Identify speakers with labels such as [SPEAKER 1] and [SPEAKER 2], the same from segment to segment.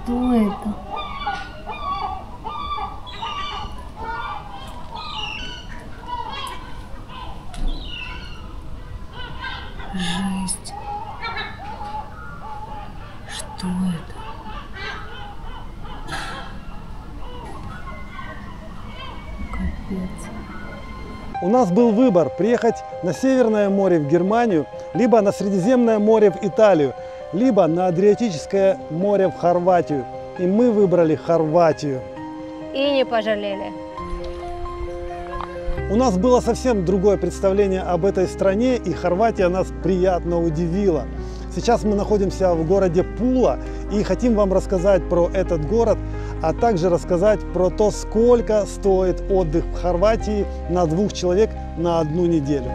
[SPEAKER 1] Что это? Жесть. Что это? Капец.
[SPEAKER 2] У нас был выбор приехать на Северное море в Германию, либо на Средиземное море в Италию, либо на Адриатическое море в Хорватию. И мы выбрали Хорватию.
[SPEAKER 3] И не пожалели.
[SPEAKER 2] У нас было совсем другое представление об этой стране, и Хорватия нас приятно удивила. Сейчас мы находимся в городе Пула и хотим вам рассказать про этот город, а также рассказать про то, сколько стоит отдых в Хорватии на 2 человек на 1 неделю.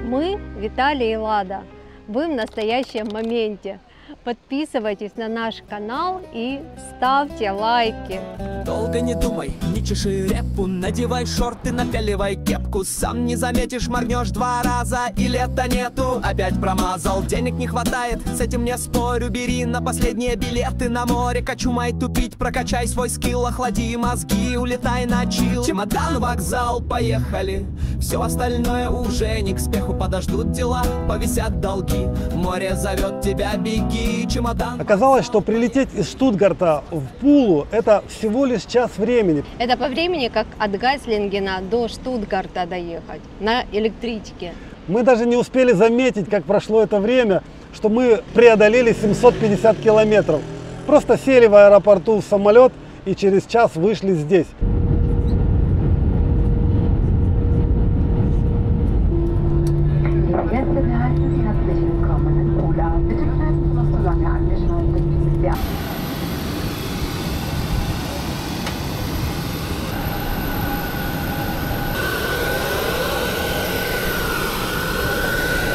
[SPEAKER 3] Мы, Виталий и Лада, вы в настоящем моменте. Подписывайтесь на наш канал и ставьте лайки.
[SPEAKER 4] Долго не думай, не чеши репу, надевай шорты, напяливай кепку. Сам не заметишь, моргнешь 2 раза и лета нету. Опять промазал, денег не хватает, с этим не спорю. Бери на последние билеты на море, кочумай тупить, прокачай свой скилл, охлади мозги, улетай на чил. Чемодан, вокзал, поехали, все остальное уже не к спеху. Подождут дела, повисят долги, море зовет тебя, беги. Чемодан.
[SPEAKER 2] Оказалось, что прилететь из Штутгарта в Пулу – это всего лишь час времени.
[SPEAKER 3] Это по времени, как от Гайслингена до Штутгарта доехать на электричке.
[SPEAKER 2] Мы даже не успели заметить, как прошло это время, что мы преодолели 750 километров. Просто сели в аэропорту в самолет и через час вышли здесь.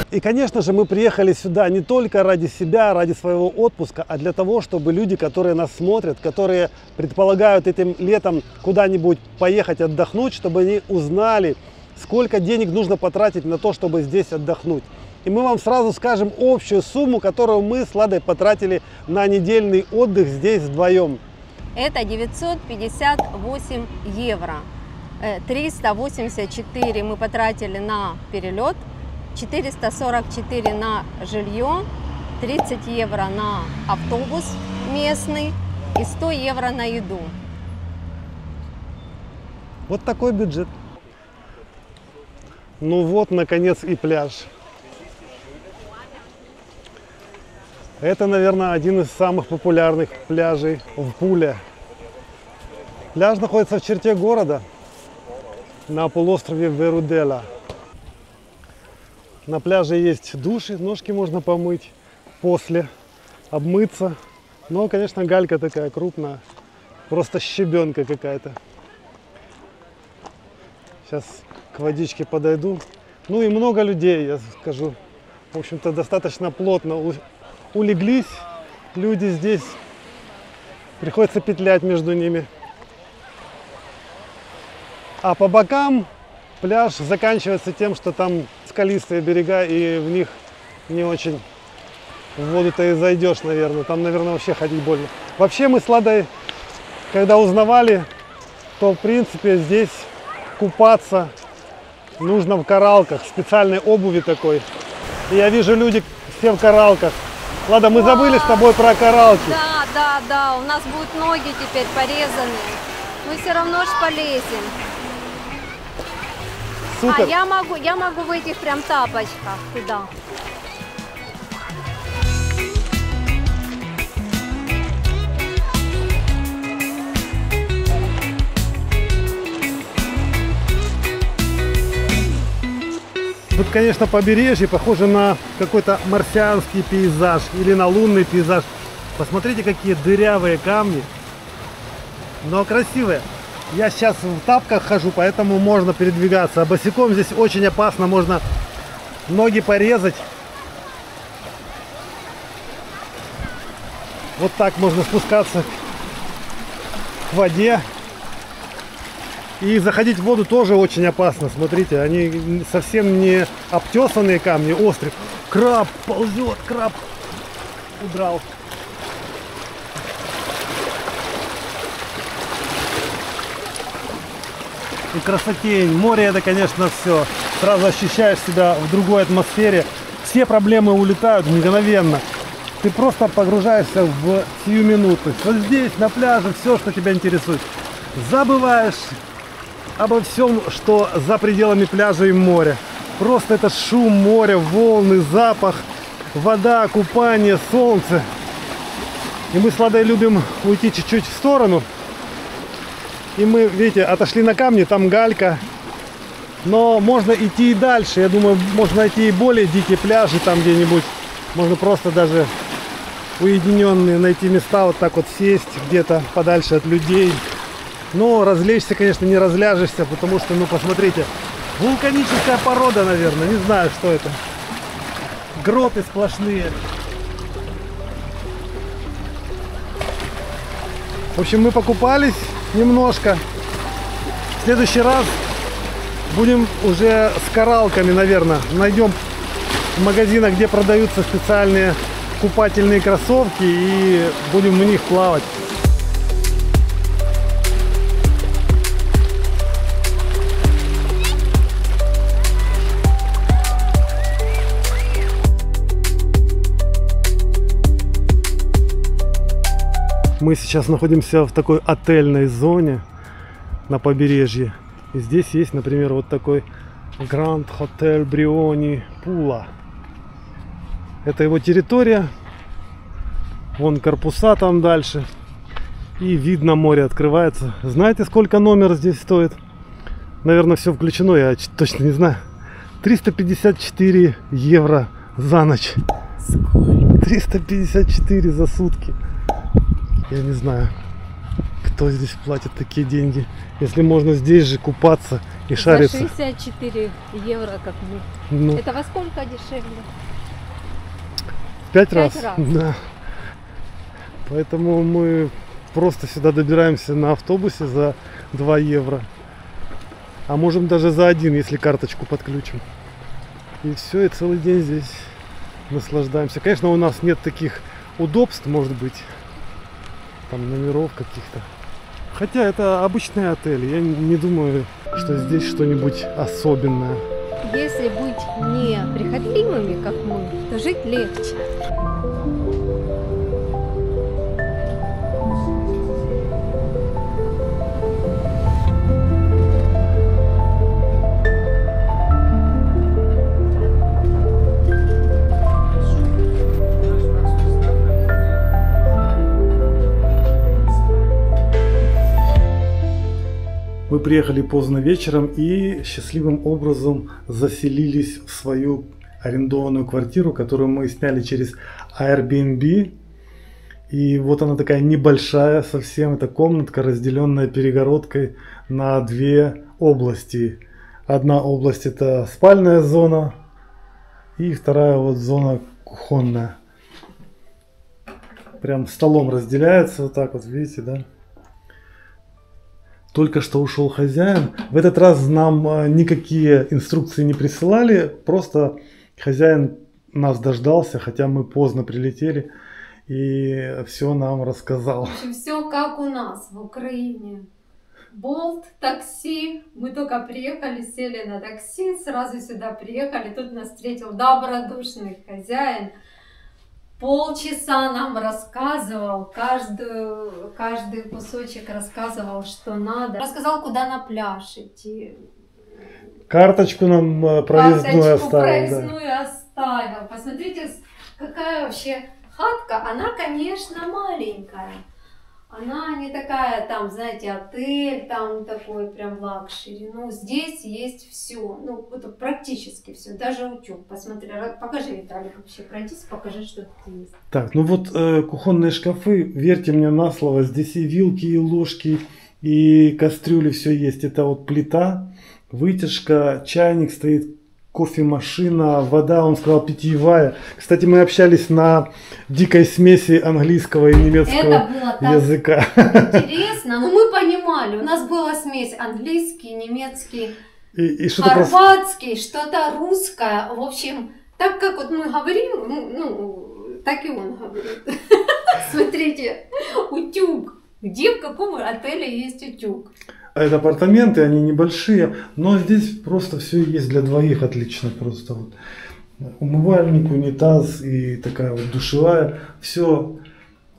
[SPEAKER 2] И, конечно же, мы приехали сюда не только ради себя, ради своего отпуска, а для того, чтобы люди, которые нас смотрят, которые предполагают этим летом куда-нибудь поехать отдохнуть, чтобы они узнали, сколько денег нужно потратить на то, чтобы здесь отдохнуть. И мы вам сразу скажем общую сумму, которую мы с Ладой потратили на недельный отдых здесь вдвоем.
[SPEAKER 3] Это 958 евро. 384 мы потратили на перелет, 444 на жилье, 30 евро на автобус местный и 100 евро на еду.
[SPEAKER 2] Вот такой бюджет. Ну вот, наконец, и пляж. Это, наверное, один из самых популярных пляжей в Пуле. Пляж находится в черте города, на полуострове Верудела. На пляже есть души, ножки можно помыть после, обмыться. Но, конечно, галька такая крупная, просто щебенка какая-то. Сейчас к водичке подойду. Ну и много людей, я скажу. В общем-то, достаточно плотно улеглись люди здесь. Приходится петлять между ними. А по бокам пляж заканчивается тем, что там скалистые берега, и в них не очень в воду-то и зайдешь, наверное. Там, наверное, вообще ходить больно. Вообще мы с Ладой, когда узнавали, то, в принципе, здесь купаться нужно в коралках, специальной обуви такой. И я вижу, люди все в коралках. Лада, мы забыли с тобой про коралки.
[SPEAKER 3] Да, у нас будут ноги теперь порезаны. Мы все равно ж полезем.
[SPEAKER 2] Супер.
[SPEAKER 3] А я могу в этих прям тапочках туда.
[SPEAKER 2] Тут, конечно, побережье похоже на какой-то марсианский пейзаж или на лунный пейзаж. Посмотрите, какие дырявые камни, но красивые. Я сейчас в тапках хожу, поэтому можно передвигаться. А босиком здесь очень опасно, можно ноги порезать. Вот так можно спускаться к воде. И заходить в воду тоже очень опасно. Смотрите, они совсем не обтесанные камни, острые. Краб ползет, краб удрал. И красотень. Море — это, конечно, все. Сразу ощущаешь себя в другой атмосфере. Все проблемы улетают мгновенно. Ты просто погружаешься в сиюминутность. Вот здесь, на пляже, все, что тебя интересует. Забываешь обо всем, что за пределами пляжа и моря. Просто это шум моря, волны, запах, вода, купание, солнце. И мы с Ладой любим уйти чуть-чуть в сторону. И мы, видите, отошли на камни, там галька. Но можно идти и дальше. Я думаю, можно найти и более дикие пляжи там где-нибудь. Можно просто даже уединенные найти места, вот так вот сесть где-то подальше от людей. Но развлечься, конечно, не разляжешься, потому что, ну, посмотрите, вулканическая порода, наверное, не знаю, что это. Гроты сплошные. В общем, мы покупались немножко. В следующий раз будем уже с коралками, наверное. Найдем в магазинах, где продаются специальные купательные кроссовки, и будем в них плавать. Мы сейчас находимся в такой отельной зоне на побережье. И здесь есть, например, вот такой Grand Hotel Brioni Pula. Это его территория. Вон корпуса там дальше. И вид на море открывается. Знаете, сколько номер здесь стоит? Наверное, все включено, я точно не знаю. 354 евро за ночь.
[SPEAKER 1] Сколько?
[SPEAKER 2] 354 за сутки. Я не знаю, кто здесь платит такие деньги. Если можно здесь же купаться и шариться.
[SPEAKER 3] За 64 евро, как мы.
[SPEAKER 2] Ну,
[SPEAKER 3] Это во сколько дешевле?
[SPEAKER 2] 5 раз.
[SPEAKER 3] 5 раз.
[SPEAKER 2] Да. Поэтому мы просто сюда добираемся на автобусе за 2 евро. А можем даже за 1, если карточку подключим. И все, и целый день здесь наслаждаемся. Конечно, у нас нет таких удобств, может быть. Там номеров каких-то. Хотя это обычный отель. Я не думаю, что здесь что-нибудь особенное.
[SPEAKER 3] Если быть не прихотливыми, как мы, то жить легче.
[SPEAKER 2] Мы приехали поздно вечером и счастливым образом заселились в свою арендованную квартиру, которую мы сняли через Airbnb. И вот она такая небольшая совсем, это комнатка, разделенная перегородкой на 2 области. Одна область — это спальная зона, и вторая вот зона кухонная. Прям столом разделяется вот так вот, видите, да? Только что ушел хозяин. В этот раз нам никакие инструкции не присылали. Просто хозяин нас дождался, хотя мы поздно прилетели. И все нам рассказал.
[SPEAKER 3] В общем, все как у нас в Украине. Болт, такси. Мы только приехали, сели на такси, сразу сюда приехали. Тут нас встретил добродушный хозяин. Полчаса нам рассказывал, каждый кусочек рассказывал, что надо. Рассказал, куда на пляж идти.
[SPEAKER 2] Карточку нам проездную оставил.
[SPEAKER 3] Проездную оставил. Посмотрите, какая вообще хатка. Она, конечно, маленькая. Она не такая, там, знаете, отель, там такой прям лакшери. Ну, здесь есть все. Ну, это практически все. Даже утюг. Посмотри, покажи, Виталий, вообще пройдись, покажи, что тут есть.
[SPEAKER 2] Так, ну вот кухонные шкафы, верьте мне на слово, здесь и вилки, и ложки, и кастрюли, все есть. Это вот плита, вытяжка, чайник стоит, кофемашина, вода, он сказал, питьевая. Кстати, мы общались на дикой смеси английского и немецкого языка.
[SPEAKER 3] Интересно, но мы понимаем. понимали. У нас была смесь английский, немецкий,
[SPEAKER 2] И что-то
[SPEAKER 3] хорватский, что-то русское. В общем, так как вот мы говорим, ну, так и он говорит. Смотрите, утюг. Где, в каком отеле есть утюг?
[SPEAKER 5] Это апартаменты, они небольшие, но здесь просто все есть для двоих отлично. Просто вот умывальник, унитаз и такая вот душевая. Все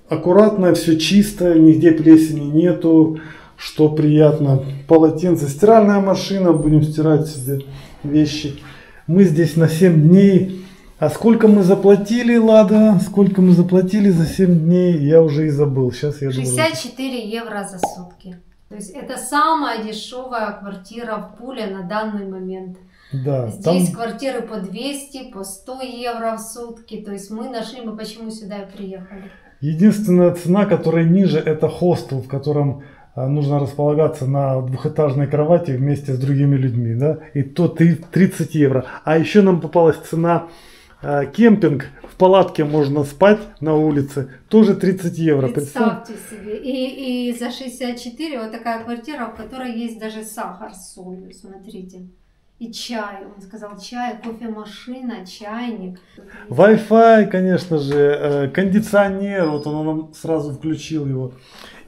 [SPEAKER 5] аккуратно, все чисто, нигде плесени нету, что приятно. Полотенце, стиральная машина, будем стирать себе вещи. Мы здесь на 7 дней. А сколько мы заплатили, Лада? Сколько мы заплатили за 7 дней? Я уже и забыл. Сейчас я
[SPEAKER 3] 64 евро за сутки. То есть это самая дешевая квартира в Пуле на данный момент.
[SPEAKER 5] Да,
[SPEAKER 3] Здесь
[SPEAKER 5] там...
[SPEAKER 3] квартиры по 200, по 100 евро в сутки. То есть мы нашли, мы почему сюда и приехали.
[SPEAKER 5] Единственная цена, которая ниже, это хостел, в котором нужно располагаться на двухэтажной кровати вместе с другими людьми. Да? И то 30 евро. А еще нам попалась цена кемпинг. В палатке можно спать на улице. Тоже 30 евро.
[SPEAKER 3] Представьте себе. И за 64 вот такая квартира, в которой есть даже сахар с солью. Смотрите. И чай. Он сказал чай, кофемашина, чайник.
[SPEAKER 5] Wi-Fi, конечно же, кондиционер. Вот он нам сразу включил его.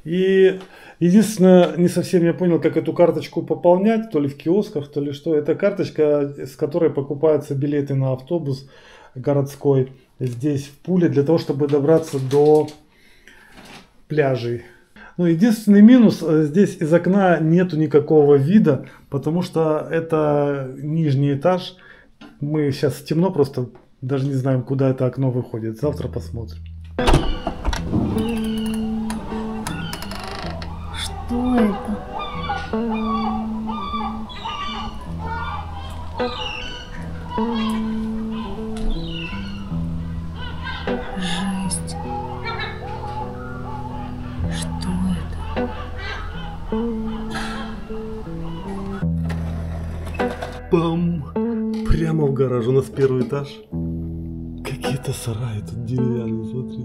[SPEAKER 5] И единственное, не совсем я понял, как эту карточку пополнять. То ли в киосках, то ли что. Это карточка, с которой покупаются билеты на автобус городской здесь в Пуле для того, чтобы добраться до пляжей. Ну, единственный минус, здесь из окна нету никакого вида, потому что это нижний этаж. Мы сейчас темно, просто даже не знаем, куда это окно выходит. Завтра посмотрим.
[SPEAKER 1] Что это? Жесть. Что это?
[SPEAKER 2] Пам! Прямо в гараж. У нас первый этаж. Какие-то сараи тут деревянные, смотри.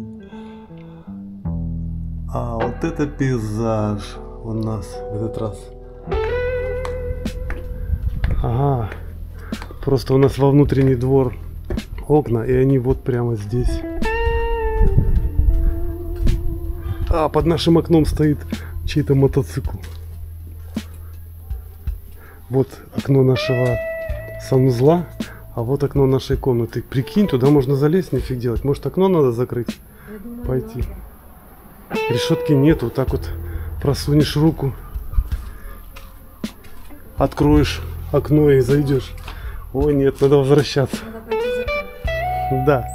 [SPEAKER 2] А вот это пейзаж у нас в этот раз. Ага. Просто у нас во внутренний двор окна, и они вот прямо здесь. А под нашим окном стоит чей-то мотоцикл. Вот окно нашего санузла, а вот окно нашей комнаты. Прикинь, туда можно залезть, нифиг делать. Может, окно надо закрыть? Пойти. Решетки нету, так вот просунешь руку, откроешь окно и зайдешь. Ой, нет, надо возвращаться. Да.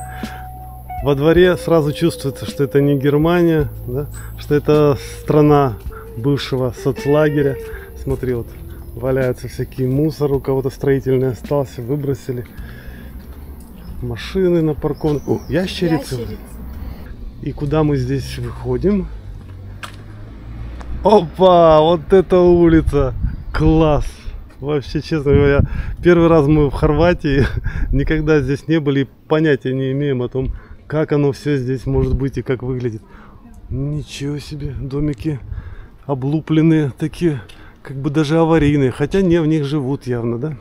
[SPEAKER 2] Во дворе сразу чувствуется, что это не Германия, да? Что это страна бывшего соцлагеря. Смотри, вот валяются всякие мусор, у кого-то строительный остался, выбросили. Машины на парковке. О, ящерицы. И куда мы здесь выходим? Опа, вот эта улица. Класс. Вообще, честно говоря, первый раз мы в Хорватии, никогда здесь не были и понятия не имеем о том, как оно все здесь может быть и как выглядит. Ничего себе, домики облупленные, такие, как бы даже аварийные, хотя не, в них живут явно, да?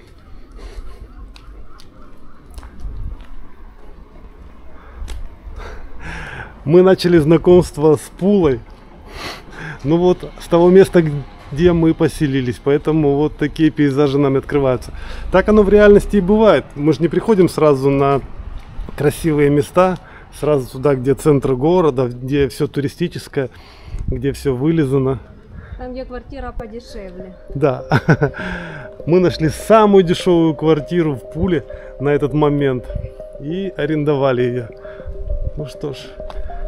[SPEAKER 2] Мы начали знакомство с Пулой, ну вот с того места, где мы поселились, поэтому вот такие пейзажи нам открываются. Так оно в реальности и бывает. Мы же не приходим сразу на красивые места, сразу туда, где центр города, где все туристическое, где все вылизано.
[SPEAKER 3] Там, где квартира подешевле.
[SPEAKER 2] Да. Мы нашли самую дешевую квартиру в Пуле на этот момент и арендовали ее. Ну что ж.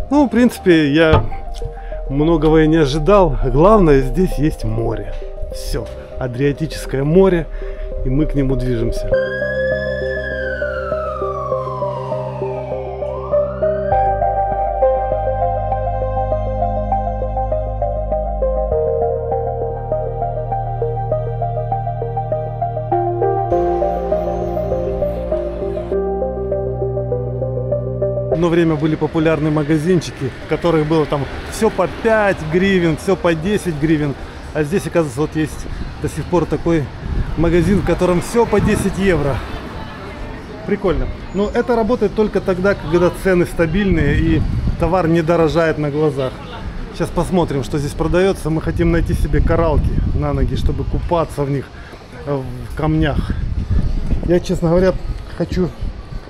[SPEAKER 2] Ну, в принципе, я многого и не ожидал. Главное, здесь есть море. Все. Адриатическое море. И мы к нему движемся. Одно время были популярны магазинчики, в которых было там все по 5 гривен, все по 10 гривен. А здесь, оказывается, вот есть до сих пор такой магазин, в котором все по 10 евро. Прикольно. Но это работает только тогда, когда цены стабильные и товар не дорожает на глазах. Сейчас посмотрим, что здесь продается. Мы хотим найти себе коралки на ноги, чтобы купаться в них, в камнях. Я, честно говоря, хочу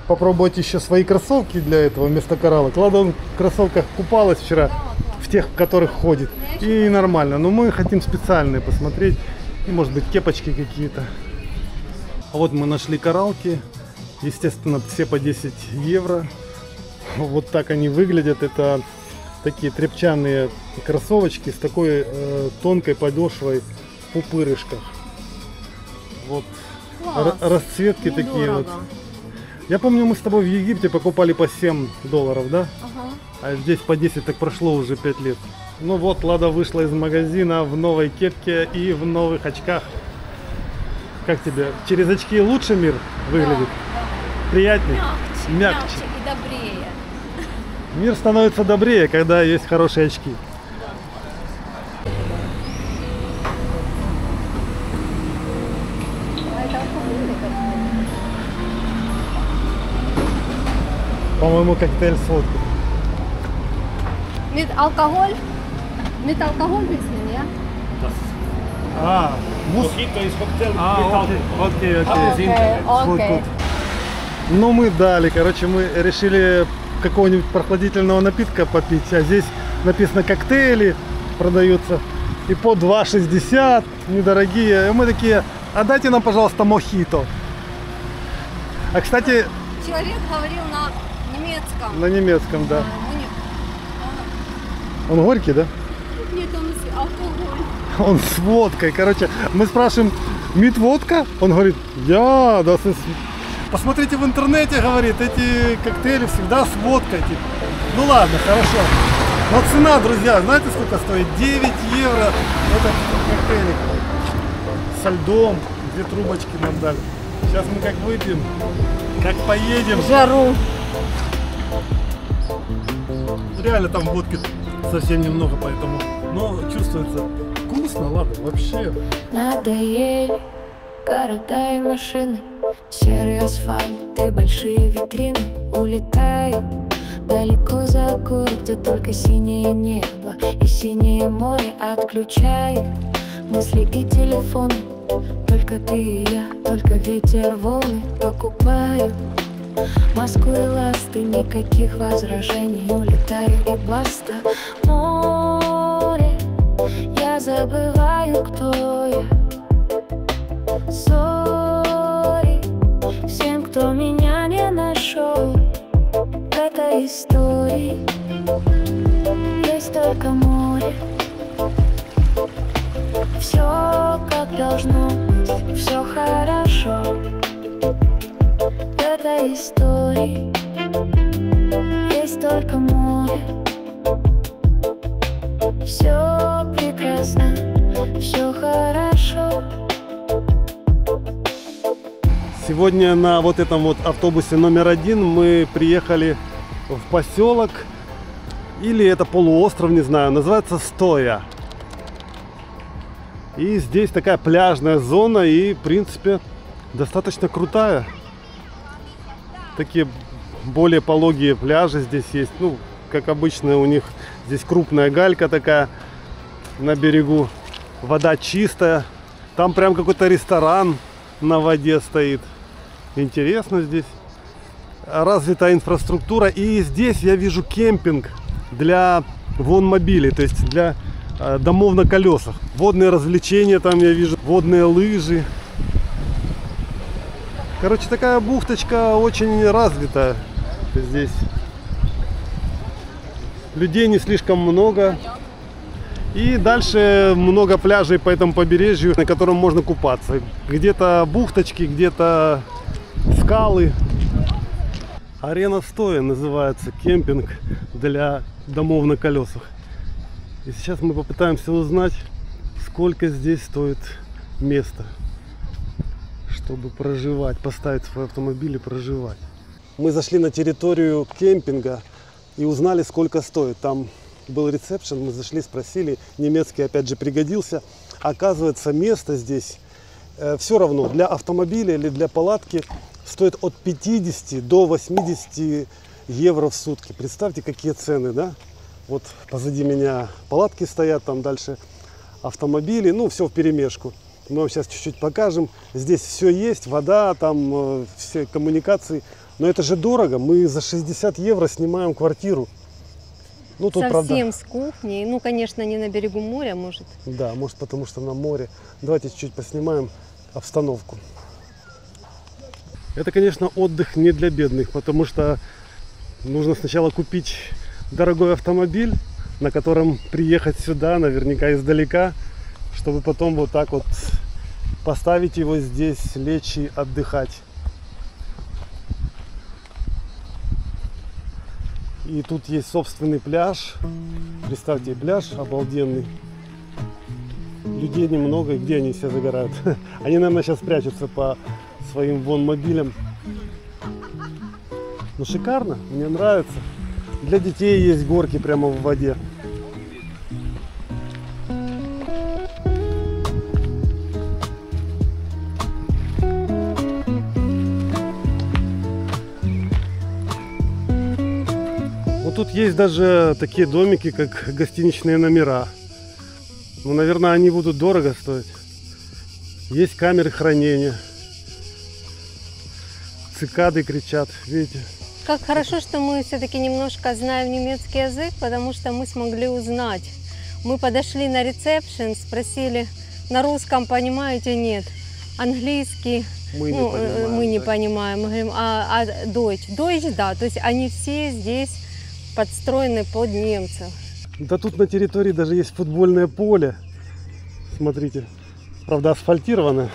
[SPEAKER 2] попробовать еще свои кроссовки для этого вместо кораллок. Лада в кроссовках купалась вчера, в тех, в которых ходит. И нормально. Но мы хотим специальные посмотреть. И, может быть, кепочки какие-то. А вот мы нашли коралки. Естественно, все по 10 евро. Вот так они выглядят. Это такие тряпчаные кроссовочки с такой тонкой подошвой в пупырышках. Вот расцветки такие вот. Я помню, мы с тобой в Египте покупали по $7, да?
[SPEAKER 3] Ага.
[SPEAKER 2] А здесь по 10, так прошло уже 5 лет. Ну вот, Лада вышла из магазина в новой кепке и в новых очках. Как тебе? Через очки лучше мир выглядит?
[SPEAKER 3] Да.
[SPEAKER 2] Приятнее?
[SPEAKER 3] Мягче и добрее.
[SPEAKER 2] Мир становится добрее, когда есть хорошие очки. По-моему, коктейль с водкой.
[SPEAKER 3] Алкоголь? Алкоголь здесь, я?
[SPEAKER 5] Мохито из коктейля.
[SPEAKER 3] Окей.
[SPEAKER 2] Ну, мы дали, короче, мы решили какого-нибудь прохладительного напитка попить, а здесь написано коктейли продаются и по 2,60, недорогие. И мы такие, а дайте нам, пожалуйста, мохито. А, кстати...
[SPEAKER 3] Человек говорил на немецком.
[SPEAKER 2] На немецком, да.
[SPEAKER 3] Он
[SPEAKER 2] Он горький, да?
[SPEAKER 3] Нет, он алкоголь.
[SPEAKER 2] Он с водкой. Короче, мы спрашиваем, мид водка? Он говорит, да. Посмотрите в интернете, говорит, эти коктейли всегда с водкой. Типа. Ну ладно, хорошо. Но цена, друзья, знаете, сколько стоит? 9 евро этот коктейлик. Со льдом. 2 трубочки нам дали. Сейчас мы как выпьем, как поедем.
[SPEAKER 3] Жару.
[SPEAKER 2] Реально там водки совсем немного, поэтому, но чувствуется вкусно, ладно, вообще.
[SPEAKER 6] Надоели города и машины, серый асфальт и большие витрины. Улетаю далеко за город, где только синее небо и синее море. Отключаю мысли и телефоны, только ты и я, только ветер, волны. Покупаю маску и ласты, никаких возражений. Улетаю и баста. Море, я забываю, кто я. Сори всем, кто меня не нашел. В этой истории есть только море. Все как должно быть, все хорошо. В этой истории есть только море. Все прекрасно, все хорошо.
[SPEAKER 2] Сегодня на вот этом вот автобусе номер 1 мы приехали в поселок, или это полуостров, не знаю, называется Стоя. И здесь такая пляжная зона и, в принципе, достаточно крутая. Такие более пологие пляжи здесь есть. Ну, как обычно, у них здесь крупная галька такая на берегу. Вода чистая. Там прям какой-то ресторан на воде стоит. Интересно здесь. Развитая инфраструктура. И здесь я вижу кемпинг для вонмобилей, то есть для домов на колесах. Водные развлечения там я вижу, водные лыжи. Короче, такая бухточка очень развитая здесь. Людей не слишком много. И дальше много пляжей по этому побережью, на котором можно купаться. Где-то бухточки, где-то скалы. Арена Стоя называется, кемпинг для домов на колесах. И сейчас мы попытаемся узнать, сколько здесь стоит место, чтобы проживать, поставить свой автомобиль и проживать. Мы зашли на территорию кемпинга и узнали, сколько стоит. Там был ресепшн, мы зашли, спросили, немецкий опять же пригодился. Оказывается, место здесь все равно для автомобиля или для палатки стоит от 50 до 80 евро в сутки. Представьте, какие цены, да? Вот позади меня палатки стоят, там дальше автомобили, ну все вперемешку. Мы вам сейчас чуть-чуть покажем. Здесь все есть, вода, там все коммуникации. Но это же дорого. Мы за 60 евро снимаем квартиру. Ну, тут,
[SPEAKER 7] совсем
[SPEAKER 2] правда,
[SPEAKER 7] с кухней. Ну, конечно, не на берегу моря, может.
[SPEAKER 2] да, может, потому что на море. Давайте чуть-чуть поснимаем обстановку. Это, конечно, отдых не для бедных, потому что нужно сначала купить дорогой автомобиль, на котором приехать сюда, наверняка издалека, чтобы потом вот так вот поставить его здесь, лечь и отдыхать. И тут есть собственный пляж. Представьте, пляж обалденный. Людей немного, и где они все загорают? Они, наверное, сейчас прячутся по своим вон-мобилям. Ну, шикарно, мне нравится. Для детей есть горки прямо в воде. Вот тут есть даже такие домики, как гостиничные номера. Ну, наверное, они будут дорого стоить. Есть камеры хранения. Цикады кричат, видите?
[SPEAKER 7] Как хорошо, что мы все-таки немножко знаем немецкий язык, потому что мы смогли узнать. Мы подошли на ресепшн, спросили, на русском понимаете? Нет. Английский мы не понимаем. Мы говорим, а Deutsch? Deutsch, да. То есть они все здесь подстроены под немцев.
[SPEAKER 2] Да тут на территории даже есть футбольное поле. Смотрите. Правда, асфальтированное.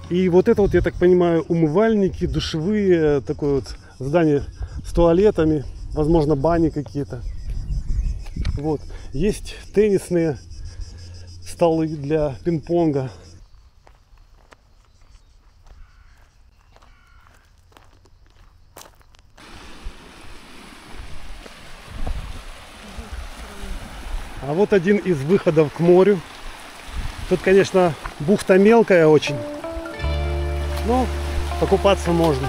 [SPEAKER 2] И вот это вот, я так понимаю, умывальники, душевые, такое вот здание с туалетами, возможно, бани какие-то. Вот. Есть теннисные столы для пинг-понга. А вот один из выходов к морю. Тут, конечно, бухта мелкая очень, но покупаться можно.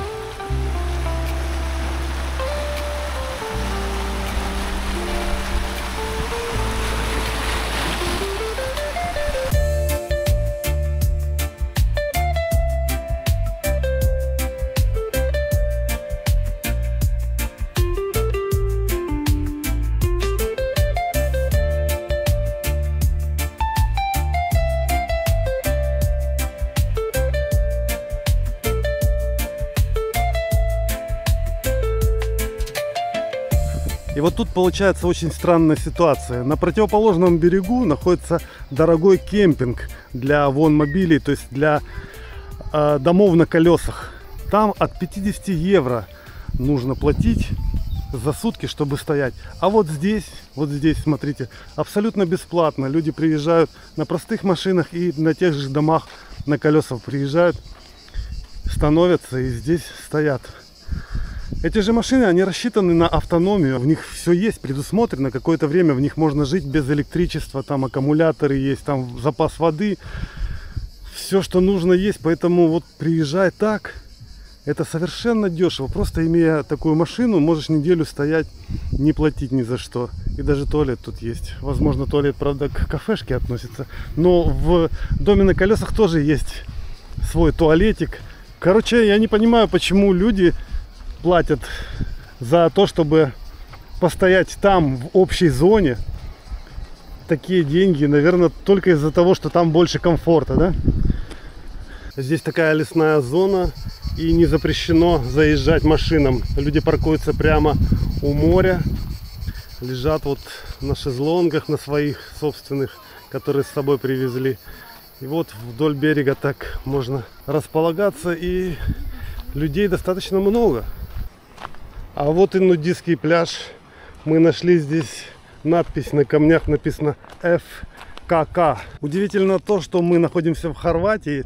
[SPEAKER 2] И вот тут получается очень странная ситуация. На противоположном берегу находится дорогой кемпинг для вон-мобилей, то есть для домов на колесах. Там от 50 евро нужно платить за сутки, чтобы стоять. А вот здесь, смотрите, абсолютно бесплатно. Люди приезжают на простых машинах и на тех же домах на колесах приезжают, становятся и здесь стоят. Эти же машины, они рассчитаны на автономию, в них все есть предусмотрено, какое-то время в них можно жить без электричества, там аккумуляторы есть, там запас воды, все, что нужно есть, поэтому вот приезжай так, это совершенно дешево, просто имея такую машину, можешь неделю стоять, не платить ни за что, и даже туалет тут есть, возможно, туалет, правда, к кафешке относится, но в доме на колесах тоже есть свой туалетик. Короче, я не понимаю, почему люди платят за то, чтобы постоять там в общей зоне такие деньги, наверное, только из-за того, что там больше комфорта, да? Здесь такая лесная зона и не запрещено заезжать машинам. Люди паркуются прямо у моря, лежат вот на шезлонгах на своих собственных, которые с собой привезли. И вот вдоль берега так можно располагаться, и людей достаточно много. А вот и нудистский пляж. Мы нашли здесь надпись на камнях, написано ФКК. Удивительно то, что мы находимся в Хорватии,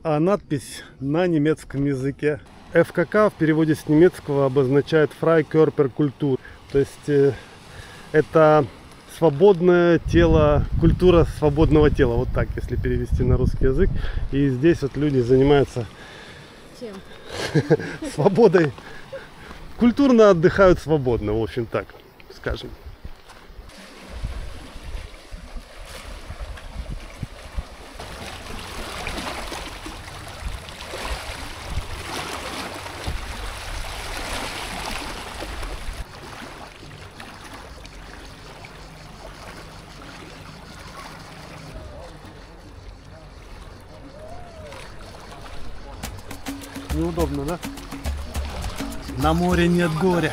[SPEAKER 2] а надпись на немецком языке. ФКК в переводе с немецкого обозначает Freikörperkultur. То есть это свободное тело, культура свободного тела, вот так, если перевести на русский язык. И здесь вот люди занимаются
[SPEAKER 7] Чем?
[SPEAKER 2] свободой, культурно отдыхают свободно, в общем так, скажем. Неудобно, да?
[SPEAKER 5] На море нет горя.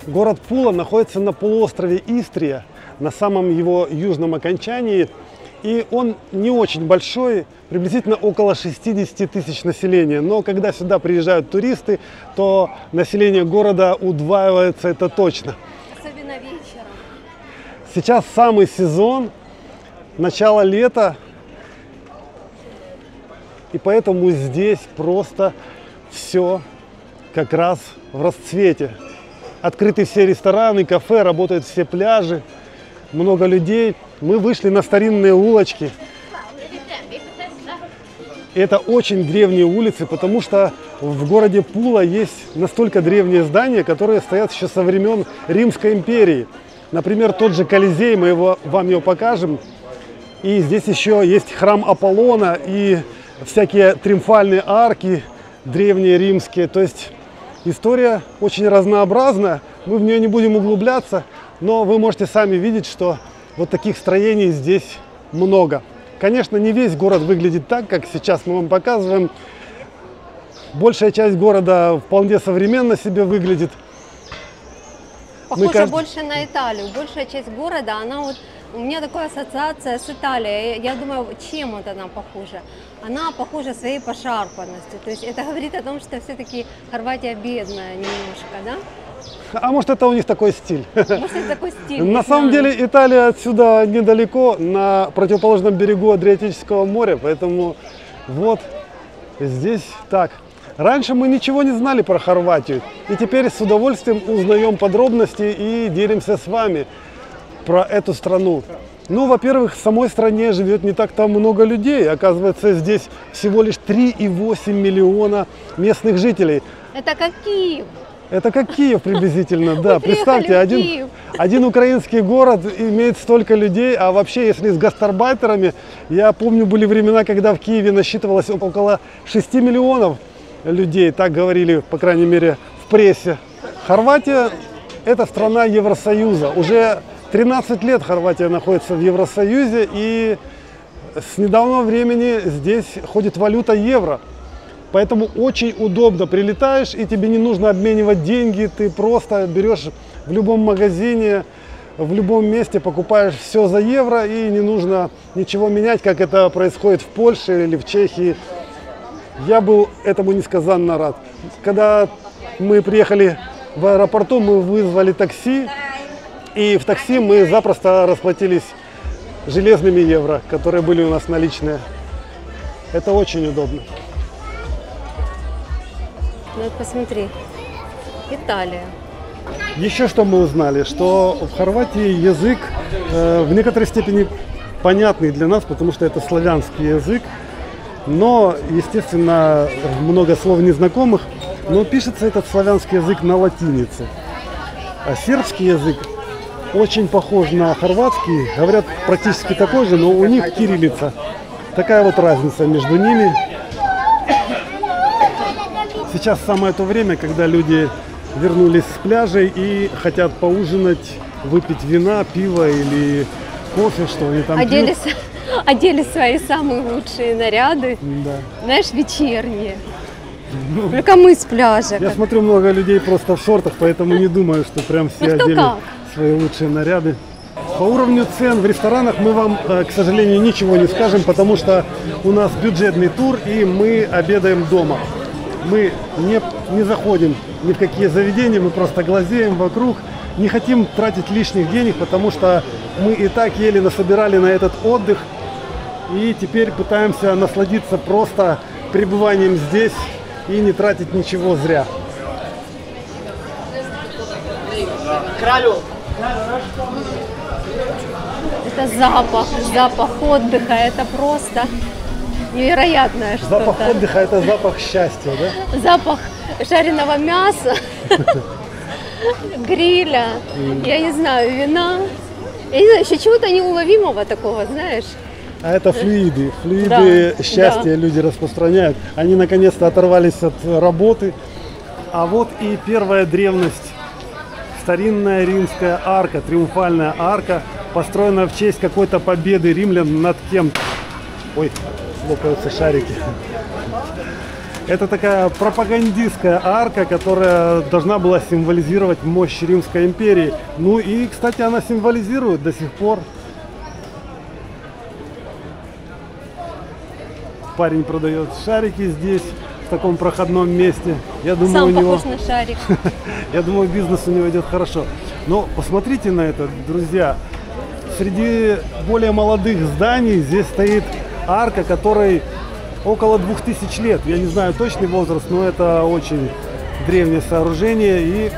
[SPEAKER 2] Город Пула находится на полуострове Истрия, на самом его южном окончании. И он не очень большой, приблизительно около 60 тысяч населения. Но когда сюда приезжают туристы, то население города удваивается, это точно.
[SPEAKER 7] Особенно вечером.
[SPEAKER 2] Сейчас самый сезон, начало лета. И поэтому здесь просто все как раз в расцвете. Открыты все рестораны, кафе, работают все пляжи, много людей. Мы вышли на старинные улочки. Это очень древние улицы, потому что в городе Пула есть настолько древние здания, которые стоят еще со времен Римской империи. Например, тот же Колизей, мы вам его покажем. И здесь еще есть храм Аполлона и всякие триумфальные арки древние римские. То есть история очень разнообразна, мы в нее не будем углубляться, но вы можете сами видеть, что вот таких строений здесь много. Конечно, не весь город выглядит так, как сейчас мы вам показываем. Большая часть города вполне современно себе выглядит.
[SPEAKER 7] Похоже больше на Италию. Большая часть города, она вот... У меня такая ассоциация с Италией. Я думаю, чем вот она похожа? Она похожа своей пошарпанностью. То есть это говорит о том, что все-таки Хорватия бедная немножко, да?
[SPEAKER 2] А может, это у них такой стиль?
[SPEAKER 7] Может, это такой стиль?
[SPEAKER 2] На самом деле Италия отсюда недалеко, на противоположном берегу Адриатического моря. Поэтому вот здесь так. Раньше мы ничего не знали про Хорватию. И теперь с удовольствием узнаем подробности и делимся с вами про эту страну. Ну, во-первых, в самой стране живет не так-то много людей. Оказывается, здесь всего лишь 3,8 миллиона местных жителей.
[SPEAKER 7] Это как Киев.
[SPEAKER 2] Это как Киев приблизительно, да. Представьте, один украинский город имеет столько людей, а вообще, если с гастарбайтерами, я помню, были времена, когда в Киеве насчитывалось около 6 миллионов людей, так говорили, по крайней мере, в прессе. Хорватия – это страна Евросоюза. Уже 13 лет Хорватия находится в Евросоюзе, и с недавнего времени здесь ходит валюта евро. Поэтому очень удобно прилетаешь, и тебе не нужно обменивать деньги, ты просто берешь в любом магазине, в любом месте, покупаешь все за евро, и не нужно ничего менять, как это происходит в Польше или в Чехии. Я был этому несказанно рад. Когда мы приехали в аэропорту, мы вызвали такси, и в такси мы запросто расплатились железными евро, которые были у нас наличные. Это очень удобно.
[SPEAKER 7] Ну вот посмотри, Италия.
[SPEAKER 2] Еще что мы узнали, что в Хорватии язык в некоторой степени понятный для нас, потому что это славянский язык, но, естественно, много слов незнакомых, но пишется этот славянский язык на латинице. А сербский язык очень похож на хорватский, говорят практически такой же, но у них кириллица. Такая вот разница между ними. Сейчас самое то время, когда люди вернулись с пляжей и хотят поужинать, выпить вина, пива или кофе, что они там
[SPEAKER 7] Одели,
[SPEAKER 2] пьют.
[SPEAKER 7] одели свои самые лучшие наряды,
[SPEAKER 2] Да.
[SPEAKER 7] знаешь, вечерние. Только мы с пляжа.
[SPEAKER 2] Я смотрю, много людей просто в шортах, поэтому не думаю, что прям все
[SPEAKER 7] Ну, кто
[SPEAKER 2] одели
[SPEAKER 7] как.
[SPEAKER 2] свои лучшие наряды. По уровню цен в ресторанах мы вам, к сожалению, ничего не скажем, потому что у нас бюджетный тур и мы обедаем дома. Мы не заходим ни в какие заведения, мы просто глазеем вокруг. Не хотим тратить лишних денег, потому что мы и так еле насобирали на этот отдых. И теперь пытаемся насладиться просто пребыванием здесь и не тратить ничего зря.
[SPEAKER 7] Это запах отдыха, это просто невероятное что-то.
[SPEAKER 2] Запах отдыха – это запах счастья, да?
[SPEAKER 7] Запах жареного мяса, гриля, я не знаю, вина. Я не знаю, еще чего-то неуловимого такого, знаешь.
[SPEAKER 2] А это флюиды. Флюиды
[SPEAKER 7] Да,
[SPEAKER 2] счастья
[SPEAKER 7] да.
[SPEAKER 2] люди распространяют. Они наконец-то оторвались от работы. А вот и первая древность. Старинная римская арка, триумфальная арка, построена в честь какой-то победы римлян над кем-то. Ой, лопаются шарики. Это такая пропагандистская арка, которая должна была символизировать мощь Римской империи. Ну и, кстати, она символизирует до сих пор. Парень продает шарики здесь, в таком проходном месте. Я думаю,
[SPEAKER 7] Сам
[SPEAKER 2] у него,
[SPEAKER 7] похож на шарик.
[SPEAKER 2] я думаю, бизнес у него идет хорошо. Но посмотрите на это, друзья. Среди более молодых зданий здесь стоит арка, которой около 2000 лет. Я не знаю точный возраст, но это очень древнее сооружение и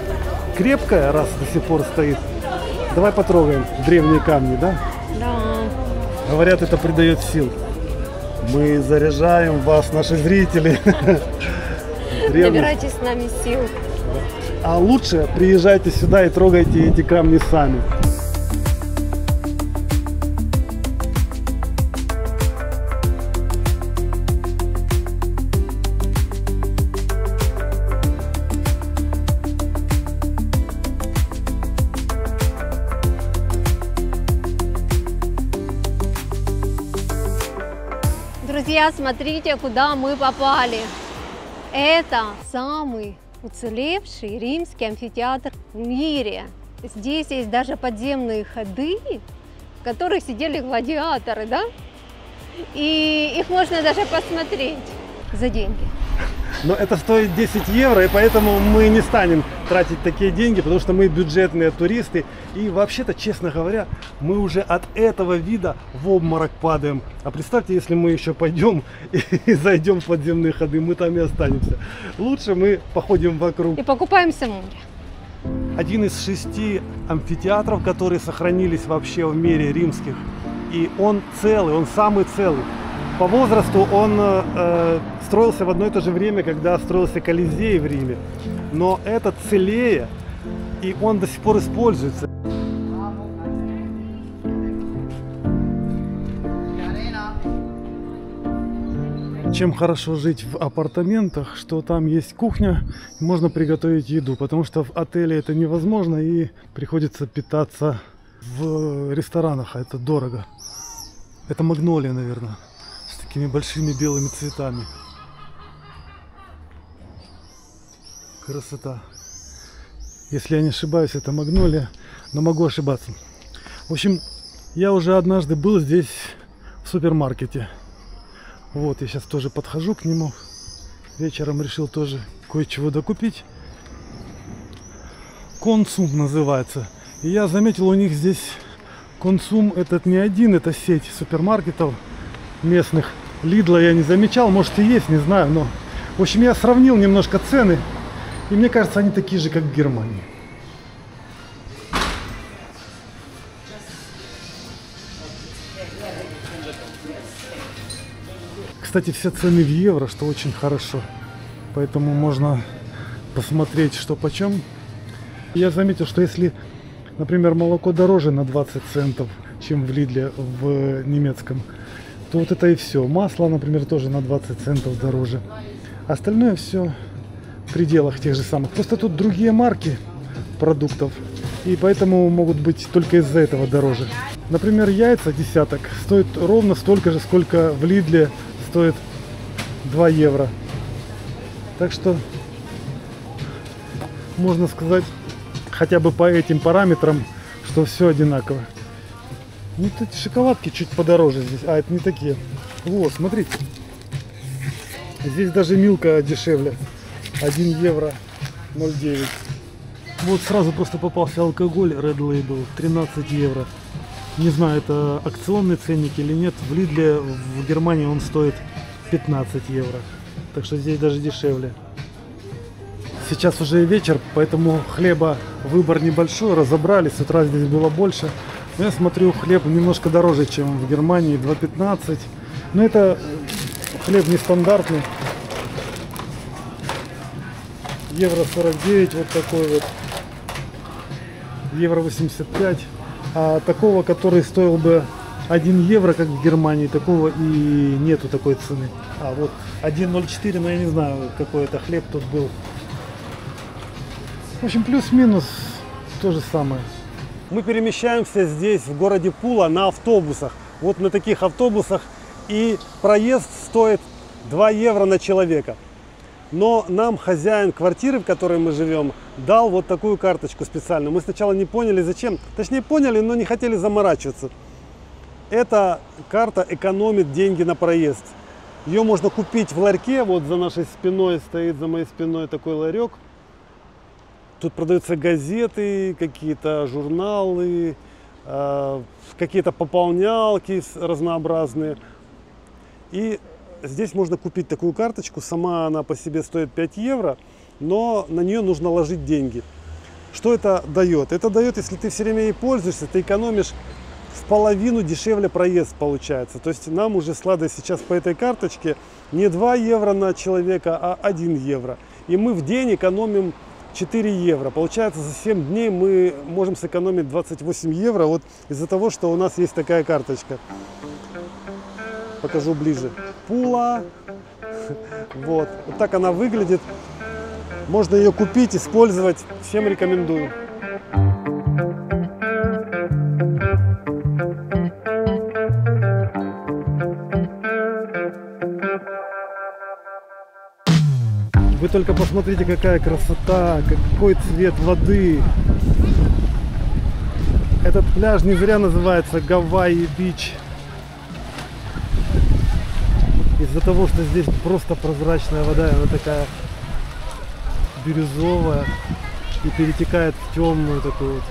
[SPEAKER 2] крепкое, раз до сих пор стоит. Давай потрогаем древние камни, да?
[SPEAKER 7] Да.
[SPEAKER 2] Говорят, это придает сил. Мы заряжаем вас, наши зрители. Древность.
[SPEAKER 7] Набирайте с нами сил.
[SPEAKER 2] А лучше приезжайте сюда и трогайте эти камни сами.
[SPEAKER 7] Друзья, смотрите, куда мы попали. Это самый уцелевший римский амфитеатр в мире. Здесь есть даже подземные ходы, в которых сидели гладиаторы, да? И их можно даже посмотреть за деньги.
[SPEAKER 2] Но это стоит 10 евро, и поэтому мы не станем тратить такие деньги, потому что мы бюджетные туристы. И вообще-то, честно говоря, мы уже от этого вида в обморок падаем. А представьте, если мы еще пойдем и зайдем в подземные ходы, мы там и останемся. Лучше мы походим вокруг.
[SPEAKER 7] И покупаемся в море.
[SPEAKER 2] Один из 6 амфитеатров, которые сохранились вообще в мире римских. И он целый, он самый целый. По возрасту он строился в одно и то же время, когда строился Колизей в Риме. Но этот целее, и он до сих пор используется. Чем хорошо жить в апартаментах, что там есть кухня, можно приготовить еду, потому что в отеле это невозможно и приходится питаться в ресторанах, а это дорого. Это магнолия, наверное, с такими большими белыми цветами. Красота. Если я не ошибаюсь, это магнолия, но могу ошибаться. В общем, я уже однажды был здесь в супермаркете. Вот, я сейчас тоже подхожу к нему. Вечером решил тоже кое-чего докупить. Консум называется. И я заметил, у них здесь Консум этот не один, это сеть супермаркетов местных. Лидла я не замечал, может и есть, не знаю, но... В общем, я сравнил немножко цены, и мне кажется, они такие же, как в Германии. Кстати, все цены в евро, что очень хорошо. Поэтому можно посмотреть, что почем. Я заметил, что если, например, молоко дороже на 20 центов, чем в Лидле в немецком, то вот это и все. Масло, например, тоже на 20 центов дороже. Остальное все в пределах тех же самых. Просто тут другие марки продуктов. И поэтому могут быть только из-за этого дороже.
[SPEAKER 5] Например, яйца десяток стоит ровно столько же, сколько в Лидле стоит 2 евро. Так что можно сказать хотя бы по этим параметрам, что все одинаково. Ну, эти шоколадки чуть подороже здесь. А, это не такие. Вот, смотрите. Здесь даже Милка дешевле. 1 евро 0,9. Вот сразу просто попался алкоголь Red Label. 13 евро. Не знаю, это акционный ценник или нет. В Лидле в Германии он стоит 15 евро. Так что здесь даже дешевле. Сейчас уже вечер, поэтому хлеба выбор небольшой. Разобрали, с утра здесь было больше. Но я смотрю, хлеб немножко дороже, чем в Германии, 2,15. Но это хлеб нестандартный. Евро 49, вот такой вот. Евро 85. А такого, который стоил бы 1 евро, как в Германии, такого и нету такой цены. А вот 1,04, но я не знаю, какой это хлеб тут был. В общем, плюс-минус то же самое.
[SPEAKER 2] Мы перемещаемся здесь, в городе Пула, на автобусах. Вот на таких автобусах. И проезд стоит 2 евро на человека. Но нам хозяин квартиры, в которой мы живем, дал вот такую карточку специальную. Мы сначала не поняли, зачем. Точнее, поняли, но не хотели заморачиваться. Эта карта экономит деньги на проезд. Ее можно купить в ларьке. Вот за нашей спиной стоит, за моей спиной такой ларек. Тут продаются газеты, какие-то журналы, какие-то пополнялки разнообразные. И здесь можно купить такую карточку. Сама она по себе стоит 5 евро, но на нее нужно ложить деньги. Что это дает? Это дает, если ты все время ей пользуешься, ты экономишь в половину дешевле проезд получается. То есть нам уже с Ладой сейчас по этой карточке не 2 евро на человека, а 1 евро. И мы в день экономим 4 евро. Получается, за 7 дней мы можем сэкономить 28 евро вот из-за того, что у нас есть такая карточка. Покажу ближе. Пула. Вот. Вот так она выглядит. Можно ее купить, использовать. Всем рекомендую. Вы только посмотрите, какая красота, какой цвет воды. Этот пляж не зря называется Гавайи-Бич. Из-за того, что здесь просто прозрачная вода, она такая бирюзовая и перетекает в темную такую вот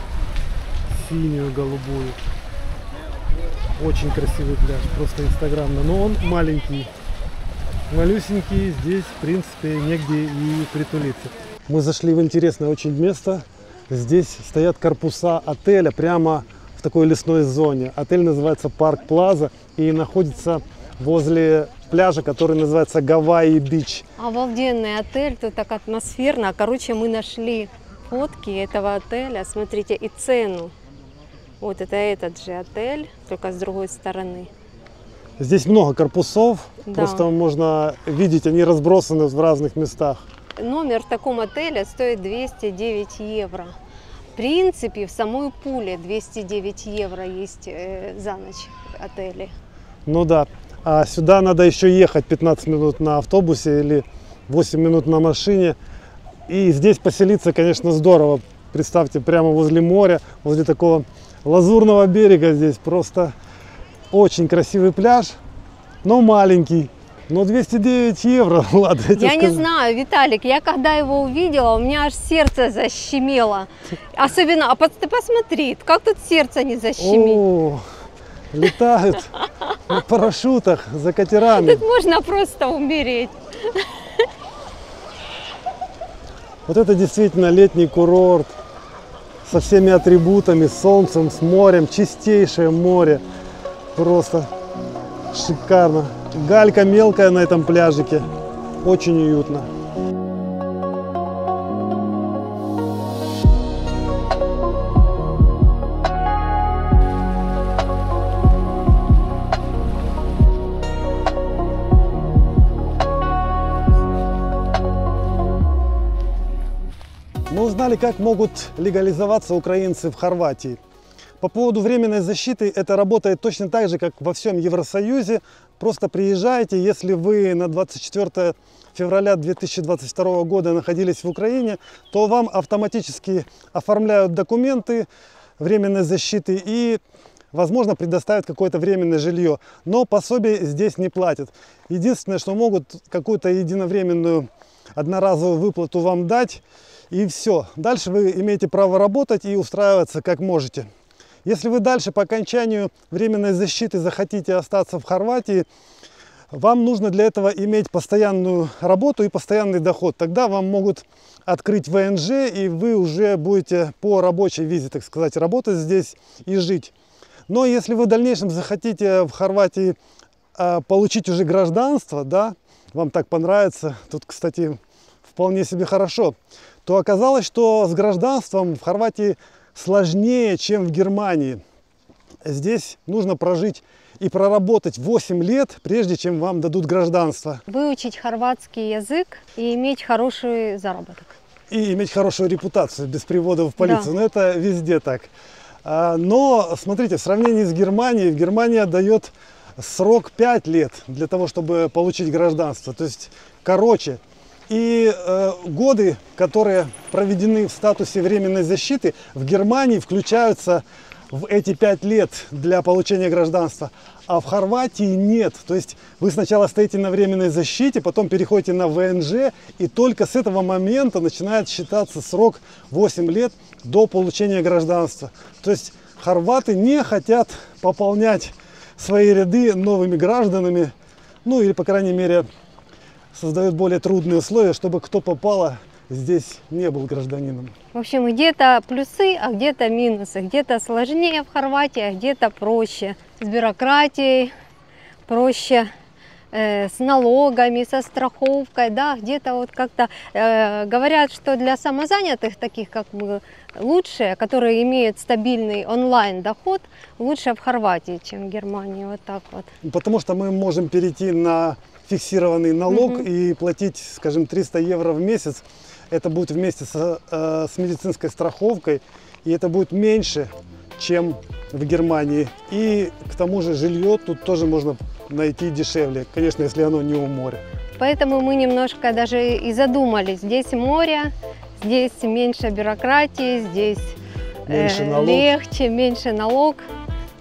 [SPEAKER 2] синюю, голубую. Очень красивый пляж, просто инстаграмно, но он маленький. Малюсенький, здесь в принципе негде и притулиться. Мы зашли в интересное очень место. Здесь стоят корпуса отеля прямо в такой лесной зоне. Отель называется Парк Плаза и находится возле пляжа, который называется Гавайи-Бич.
[SPEAKER 7] Обалденный отель, тут так атмосферно. Короче, мы нашли фотки этого отеля, смотрите, и цену. Вот это этот же отель, только с другой стороны.
[SPEAKER 2] Здесь много корпусов,
[SPEAKER 7] Да.
[SPEAKER 2] просто можно видеть, они разбросаны в разных местах.
[SPEAKER 7] Номер в таком отеле стоит 209 евро. В принципе, в самой Пуле 209 евро есть за ночь отели.
[SPEAKER 2] Ну да, а сюда надо еще ехать 15 минут на автобусе или 8 минут на машине. И здесь поселиться, конечно, здорово. Представьте, прямо возле моря, возле такого лазурного берега здесь просто... Очень красивый пляж, но маленький. Но 209 евро, ладно, я тебе
[SPEAKER 7] Я не
[SPEAKER 2] скажу.
[SPEAKER 7] знаю, Виталик, я когда его увидела, у меня аж сердце защемело. Особенно, ты посмотри, как тут сердце не защемит.
[SPEAKER 2] О, летают на парашютах за катерами.
[SPEAKER 7] Тут можно просто умереть.
[SPEAKER 2] Вот это действительно летний курорт со всеми атрибутами, с солнцем, с морем, чистейшее море. Просто шикарно. Галька мелкая на этом пляжике. Очень уютно. Мы узнали, как могут легализоваться украинцы в Хорватии. По поводу временной защиты, это работает точно так же, как во всем Евросоюзе. Просто приезжайте, если вы на 24 февраля 2022 года находились в Украине, то вам автоматически оформляют документы временной защиты и, возможно, предоставят какое-то временное жилье. Но пособие здесь не платят. Единственное, что могут какую-то единовременную одноразовую выплату вам дать, и все. Дальше вы имеете право работать и устраиваться как можете. Если вы дальше по окончанию временной защиты захотите остаться в Хорватии, вам нужно для этого иметь постоянную работу и постоянный доход. Тогда вам могут открыть ВНЖ, и вы уже будете по рабочей визе, так сказать, работать здесь и жить. Но если вы в дальнейшем захотите в Хорватии получить уже гражданство, да, вам так понравится, тут, кстати, вполне себе хорошо, то оказалось, что с гражданством в Хорватии сложнее, чем в Германии. Здесь нужно прожить и проработать 8 лет, прежде чем вам дадут гражданство.
[SPEAKER 7] Выучить хорватский язык и иметь хороший заработок.
[SPEAKER 2] И иметь хорошую репутацию без привода в полицию.
[SPEAKER 7] Да.
[SPEAKER 2] Но это везде так. Но, смотрите, в сравнении с Германией, Германия дает срок 5 лет для того, чтобы получить гражданство. То есть короче. И годы, которые проведены в статусе временной защиты, в Германии включаются в эти 5 лет для получения гражданства, а в Хорватии нет. То есть вы сначала стоите на временной защите, потом переходите на ВНЖ, и только с этого момента начинает считаться срок 8 лет до получения гражданства. То есть хорваты не хотят пополнять свои ряды новыми гражданами, ну или, по крайней мере, создают более трудные условия, чтобы кто попало здесь не был гражданином.
[SPEAKER 7] В общем, где-то плюсы, а где-то минусы. Где-то сложнее в Хорватии, а где-то проще. С бюрократией проще, с налогами, со страховкой. Да, где-то вот как-то говорят, что для самозанятых, таких как мы, лучше, которые имеют стабильный онлайн доход, лучше в Хорватии, чем в Германии. Вот так вот.
[SPEAKER 2] Потому что мы можем перейти на фиксированный налог и платить, скажем, 300 евро в месяц. Это будет вместе с медицинской страховкой, и это будет меньше, чем в Германии. И к тому же жилье тут тоже можно найти дешевле, конечно, если оно не у моря.
[SPEAKER 7] Поэтому мы немножко даже и задумались. Здесь море, здесь меньше бюрократии, здесь легче, меньше налог.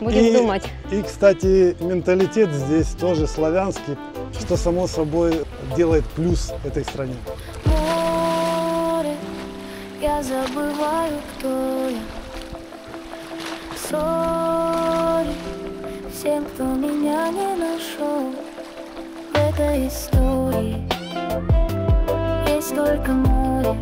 [SPEAKER 7] Будем думать.
[SPEAKER 2] И, кстати, менталитет здесь тоже славянский, что само собой делает плюс этой стране.
[SPEAKER 6] Море, я забываю, кто я. Сори всем, кто меня не нашел. В этой истории есть только море.